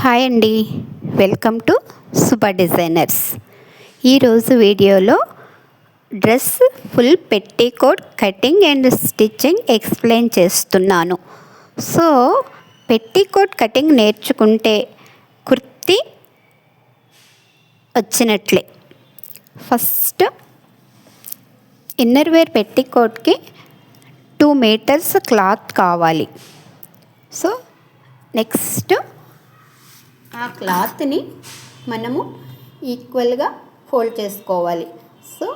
Hi అండి, welcome to super designers. ఈరోజు వీడియోలో dress full petticoat cutting and stitching explain చేస్తున్నాను. సో పెట్టికోట్ కటింగ్ నేర్చుకుంటే కుర్తీ వచ్చినట్లే. ఫస్ట్ ఇన్నర్ వేర్ పెట్టికోట్కి 2 మీటర్స్ క్లాత్ కావాలి. సో నెక్స్ట్ ఆ క్లాత్ని మనము ఈక్వల్గా ఫోల్డ్ చేసుకోవాలి. సో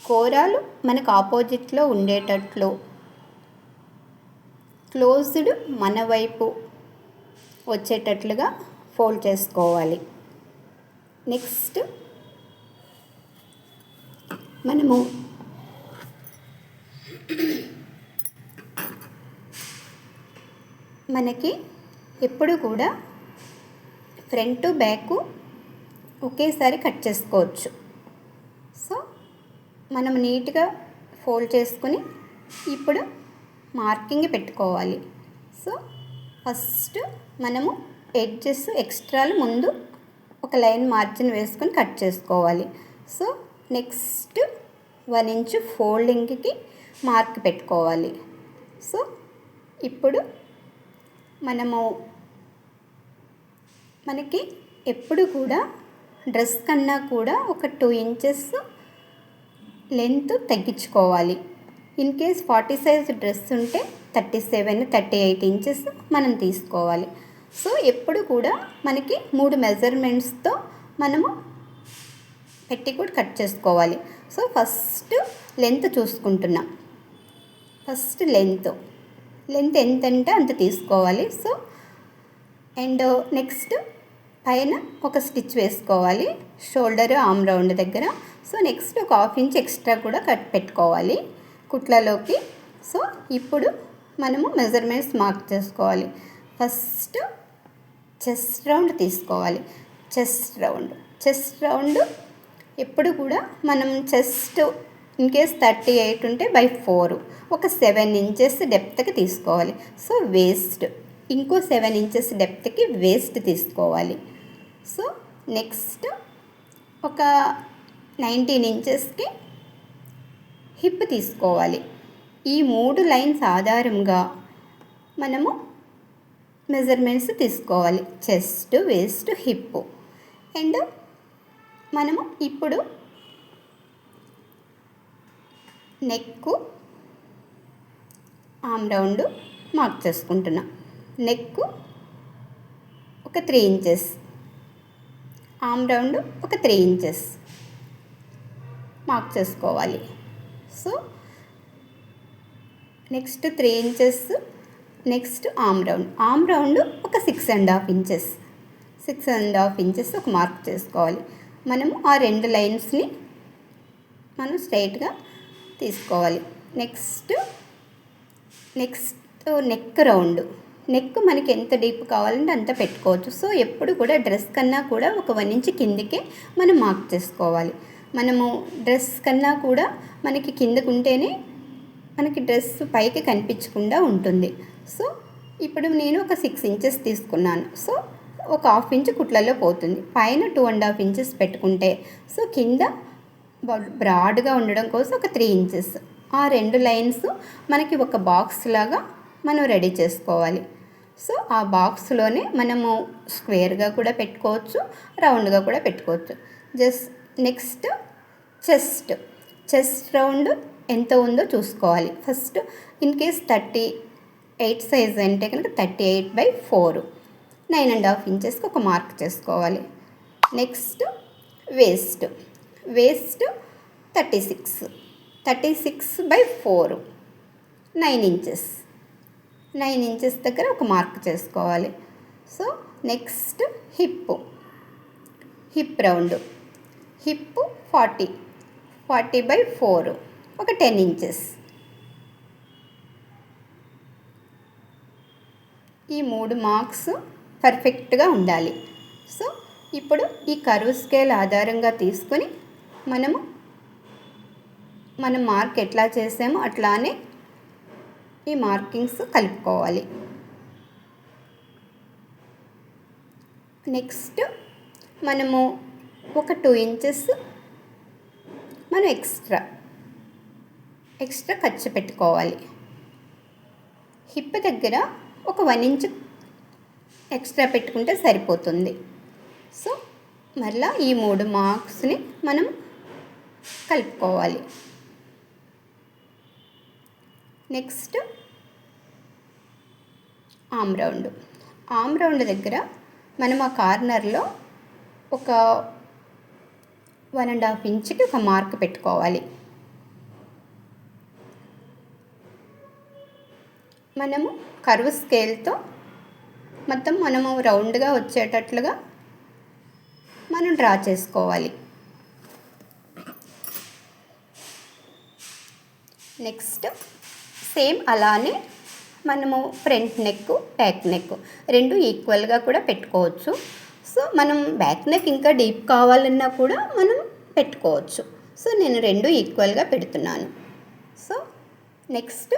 కోరాలు మనకు ఆపోజిట్లో ఉండేటట్లు క్లోజ్డ్ మన వైపు వచ్చేటట్లుగా ఫోల్డ్ చేసుకోవాలి. నెక్స్ట్ మనము మనకి ఎప్పుడు కూడా ఫ్రంట్ బ్యాక్ ఒకేసారి కట్ చేసుకోవచ్చు. సో మనం నీట్గా ఫోల్డ్ చేసుకుని ఇప్పుడు మార్కింగ్ పెట్టుకోవాలి. సో ఫస్ట్ మనము ఎడ్జెస్ ఎక్స్ట్రాలు ముందు ఒక లైన్ మార్జిన్ వేసుకొని కట్ చేసుకోవాలి. సో నెక్స్ట్ 1 ఇంచ్ ఫోల్డింగ్కి మార్క్ పెట్టుకోవాలి. సో ఇప్పుడు మనకి ఎప్పుడు కూడా డ్రెస్ కన్నా కూడా ఒక 2 ఇంచెస్ లెంత్ తగ్గించుకోవాలి. ఇన్ కేస్ 40 సైజ్ డ్రెస్ ఉంటే 37-38 ఇంచెస్ మనం తీసుకోవాలి. సో ఎప్పుడు కూడా మనకి 3 మెజర్మెంట్స్తో మనము పెట్టికోట్ కట్ చేసుకోవాలి. సో ఫస్ట్ లెంత్ చూసుకుంటున్నాం. ఫస్ట్ లెంత్ ఎంతంటే అంత తీసుకోవాలి. సో అండ్ నెక్స్ట్ పైన ఒక స్టిచ్ వేసుకోవాలి షోల్డర్ ఆర్మ్ రౌండ్ దగ్గర. సో నెక్స్ట్ ఒక 1/2 ఇంచ్ ఎక్స్ట్రా కూడా కట్ పెట్టుకోవాలి కుట్లలోకి. సో ఇప్పుడు మనము మెజర్మెంట్స్ మార్క్ చేసుకోవాలి. ఫస్ట్ చెస్ట్ రౌండ్ తీసుకోవాలి. చెస్ట్ రౌండ్ ఎప్పుడు కూడా మనం చెస్ట్ ఇన్ కేస్ 38 ఉంటే by 4 ఒక 7 ఇంచెస్ డెప్త్కి తీసుకోవాలి. సో వేస్ట్ ఇంకో 7 ఇంచెస్ డెప్త్కి వేస్ట్ తీసుకోవాలి. సో నెక్స్ట్ ఒక 19 ఇంచెస్కి హిప్ తీసుకోవాలి. ఈ 3 లైన్స్ ఆధారంగా మనము మెజర్మెంట్స్ తీసుకోవాలి. Chest, waste, hip. అండ్ మనము ఇప్పుడు నెక్, ఆర్మ్ రౌండ్ మార్క్ చేసుకుంటున్నాం. నెక్ ఒక 3 ఇంచెస్, ఆర్మ్ రౌండ్ ఒక 3 ఇంచెస్ మార్క్ చేసుకోవాలి. So next 3 inches, next arm round ఒక 6.5 ఇంచెస్, 6.5 ఇంచెస్ ఒక మార్క్ చేసుకోవాలి. మనము ఆ 2 లైన్స్ని మనం స్ట్రైట్గా తీసుకోవాలి. Next neck round. నెక్ మనకి ఎంత డీప్ కావాలంటే అంత పెట్టుకోవచ్చు. సో ఎప్పుడు కూడా డ్రెస్ కన్నా కూడా ఒక 1 ఇంచ్ కిందకే మనం మార్క్ చేసుకోవాలి. మనము డ్రెస్ కన్నా కూడా మనకి కిందకు ఉంటేనే మనకి డ్రెస్ పైకి కనిపించకుండా ఉంటుంది. సో ఇప్పుడు నేను ఒక 6 ఇంచెస్ తీసుకున్నాను. సో ఒక 1/2 ఇంచ్ కుట్లలో పోతుంది. పైన 2.5 ఇంచెస్ పెట్టుకుంటే సో కింద బ్రాడ్గా ఉండడం కోసం ఒక 3 ఇంచెస్. ఆ 2 లైన్స్ మనకి ఒక బాక్స్ లాగా మనం రెడీ చేసుకోవాలి. సో ఆ బాక్స్లోనే మనము స్క్వేర్గా కూడా పెట్టుకోవచ్చు, రౌండ్గా కూడా పెట్టుకోవచ్చు. నెక్స్ట్ చెస్ట్ రౌండ్ ఎంత ఉందో చూసుకోవాలి. ఫస్ట్ ఇన్ కేస్ 38 సైజ్ అంటే కనుక 38/4 9.5 ఇంచెస్కి ఒక మార్క్ చేసుకోవాలి. నెక్స్ట్ వేస్ట్ 36/4 9 ఇంచెస్, 9 ఇంచెస్ దగ్గర ఒక మార్క్ చేసుకోవాలి. So next hip round, hip 40/4 ఒక 10 ఇంచెస్. ఈ 3 మార్క్స్ పర్ఫెక్ట్గా ఉండాలి. సో ఇప్పుడు ఈ కర్వ్ స్కేల్ ఆధారంగా తీసుకొని మనం మార్క్ ఎట్లా చేసామో అట్లానే ఈ మార్కింగ్స్ కలుపుకోవాలి. నెక్స్ట్ మనము ఒక 2 ఇంచెస్ మనం ఎక్స్ట్రా ఖర్చు పెట్టుకోవాలి. హిప్ దగ్గర ఒక 1 ఇంచ్ ఎక్స్ట్రా పెట్టుకుంటే సరిపోతుంది. సో మరలా ఈ 3 మార్క్స్ని మనం కలుపుకోవాలి. నెక్స్ట్ ఆమ్ రౌండ్ దగ్గర మనం ఆ కార్నర్లో ఒక 1.5 ఇంచ్కి ఒక మార్క్ పెట్టుకోవాలి. మనము కర్వ్ స్కేల్తో మొత్తం మనము రౌండ్గా వచ్చేటట్లుగా మనం డ్రా చేసుకోవాలి. నెక్స్ట్ సేమ్ అలానే మనము ఫ్రంట్ నెక్, బ్యాక్ నెక్ రెండు ఈక్వల్గా కూడా పెట్టుకోవచ్చు. సో మనం బ్యాక్ నెక్ ఇంకా డీప్ కావాలన్నా కూడా మనం పెట్టుకోవచ్చు. సో నేను రెండు ఈక్వల్గా పెడుతున్నాను. సో నెక్స్ట్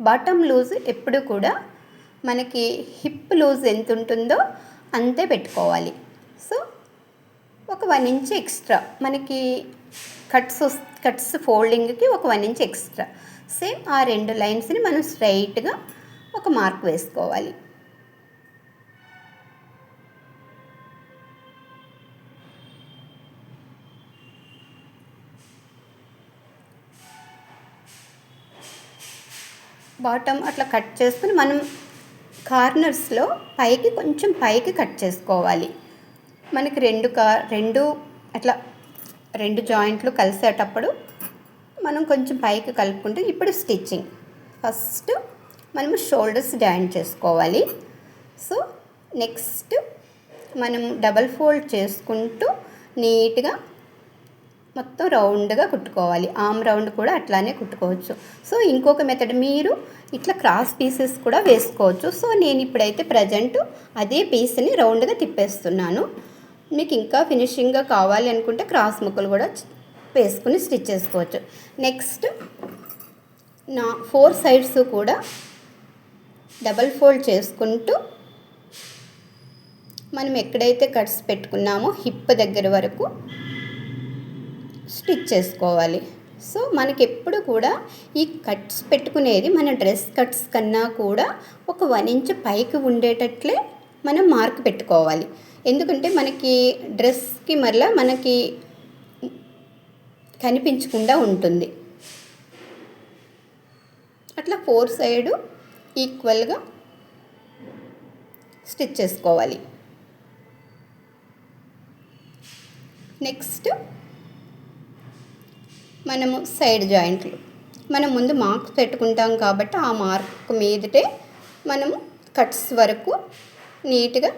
బాటమ్ లూజ్ ఎప్పుడు కూడా మనకి హిప్ లూజ్ ఎంత ఉంటుందో అంతే పెట్టుకోవాలి. సో ఒక 1 ఇంచ్ ఎక్స్ట్రా మనకి కట్స్ ఫోల్డింగ్కి ఒక 1 ఇంచ్ ఎక్స్ట్రా. సేమ్ ఆ 2 లైన్స్ని మనం స్ట్రైట్గా ఒక మార్క్ వేసుకోవాలి. బాటమ్ అట్లా కట్ చేసుకుని మనం కార్నర్స్లో కొంచెం పైకి కట్ చేసుకోవాలి. మనకి రెండు జాయింట్లు కలిసేటప్పుడు మనం కొంచెం పైకి కలుపుకుంటే ఇప్పుడు స్టిచ్చింగ్ ఫస్ట్ మనము షోల్డర్స్ జాయిన్ చేసుకోవాలి. సో నెక్స్ట్ మనం డబల్ ఫోల్డ్ చేసుకుంటూ నీట్గా మొత్తం రౌండ్గా కుట్టుకోవాలి. ఆమ్ రౌండ్ కూడా అట్లానే కుట్టుకోవచ్చు. సో ఇంకొక మెథడ్ మీరు ఇట్లా క్రాస్ పీసెస్ కూడా వేసుకోవచ్చు. సో నేను ఇప్పుడైతే ప్రజెంట్ అదే పీస్ని రౌండ్గా తిప్పేస్తున్నాను. మీకు ఇంకా ఫినిషింగ్గా కావాలి అనుకుంటే క్రాస్ ముక్కలు కూడా వేసుకుని స్టిచ్ చేసుకోవచ్చు. నెక్స్ట్ నా 4 సైడ్స్ కూడా డబల్ ఫోల్డ్ చేసుకుంటూ మనం ఎక్కడైతే కట్స్ పెట్టుకున్నామో హిప్ దగ్గర వరకు స్టిచ్ చేసుకోవాలి. సో మనకి ఎప్పుడు కూడా ఈ కట్స్ పెట్టుకునేది మన డ్రెస్ కట్స్ కన్నా కూడా ఒక 1 ఇంచ్ పైకి ఉండేటట్లే మనం మార్క్ పెట్టుకోవాలి. ఎందుకంటే మనకి డ్రెస్కి మరలా మనకి కనిపించకుండా ఉంటుంది. అట్లా 4 సైడు ఈక్వల్గా స్టిచ్ చేసుకోవాలి. నెక్స్ట్ మనము సైడ్ జాయింట్లు మనం ముందు మార్క్స్ పెట్టుకుంటాం కాబట్టి ఆ మార్క్ మీదటే మనము కట్స్ వరకు నీట్గా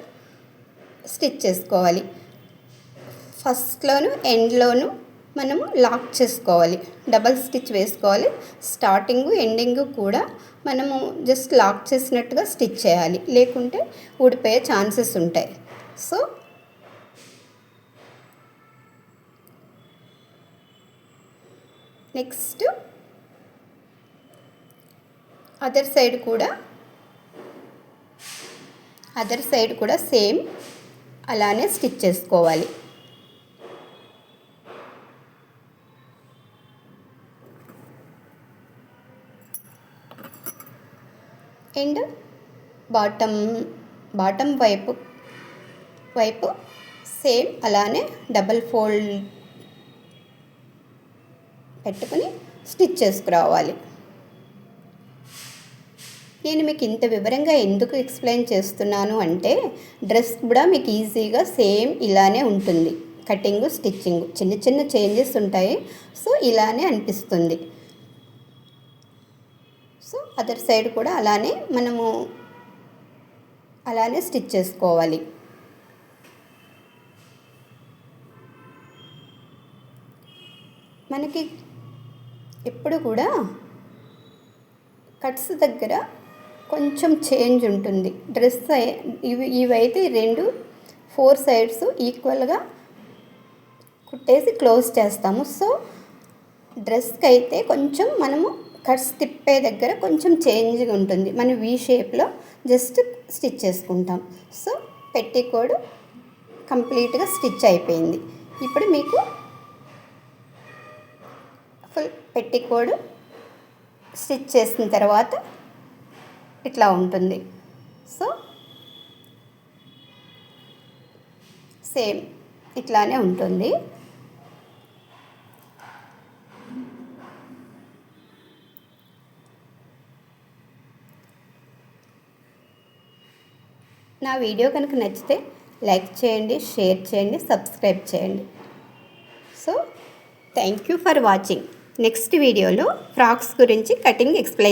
స్టిచ్ చేసుకోవాలి. ఫస్ట్లోను ఎండ్లోను మనము లాక్ చేసుకోవాలి, డబల్ స్టిచ్ వేసుకోవాలి. స్టార్టింగు ఎండింగు కూడా మనము జస్ట్ లాక్ చేసినట్టుగా స్టిచ్ చేయాలి, లేకుంటే ఊడిపోయే ఛాన్సెస్ ఉంటాయి. సో నెక్స్ట్ అదర్ సైడ్ కూడా సేమ్ అలానే స్టిచ్ చేసుకోవాలి. అండ్ బాటమ్ వైపు సేమ్ అలానే డబల్ ఫోల్డ్ పెట్టుకుని స్టిచ్ చేసుకురావాలి. నేను మీకు ఇంత వివరంగా ఎందుకు ఎక్స్ప్లెయిన్ చేస్తున్నాను అంటే డ్రెస్ కూడా మీకు ఈజీగా సేమ్ ఇలానే ఉంటుంది. కటింగ్, స్టిచ్చింగ్ చిన్న చిన్న చేంజెస్ ఉంటాయి. సో ఇలానే అనిపిస్తుంది. సో అదర్ సైడ్ కూడా మనము అలానే స్టిచ్ చేసుకోవాలి. మనకి ఎప్పుడు కూడా కట్స్ దగ్గర కొంచెం చేంజ్ ఉంటుంది. డ్రెస్ ఇవైతే 4 సైడ్స్ ఈక్వల్గా కుట్టేసి క్లోజ్ చేస్తాము. సో డ్రెస్కి అయితే కొంచెం మనము కట్స్ తిప్పే దగ్గర కొంచెం చేంజ్గా ఉంటుంది. మనం వీ షేప్లో జస్ట్ స్టిచ్ చేసుకుంటాం. సో పెట్టికోడ్ కంప్లీట్గా స్టిచ్ అయిపోయింది. ఇప్పుడు మీకు ఫుల్ పెట్టికోడ్ స్టిచ్ చేసిన తర్వాత ఇట్లా ఉంటుంది. సో సేమ్ ఇట్లానే ఉంటుంది. నా వీడియో కనుక నచ్చితే లైక్ చేయండి, షేర్ చేయండి, సబ్స్క్రైబ్ చేయండి. So thank you for watching. Next వీడియోలో ఫ్రాక్స్ గురించి కటింగ్ ఎక్స్ప్లెయిన్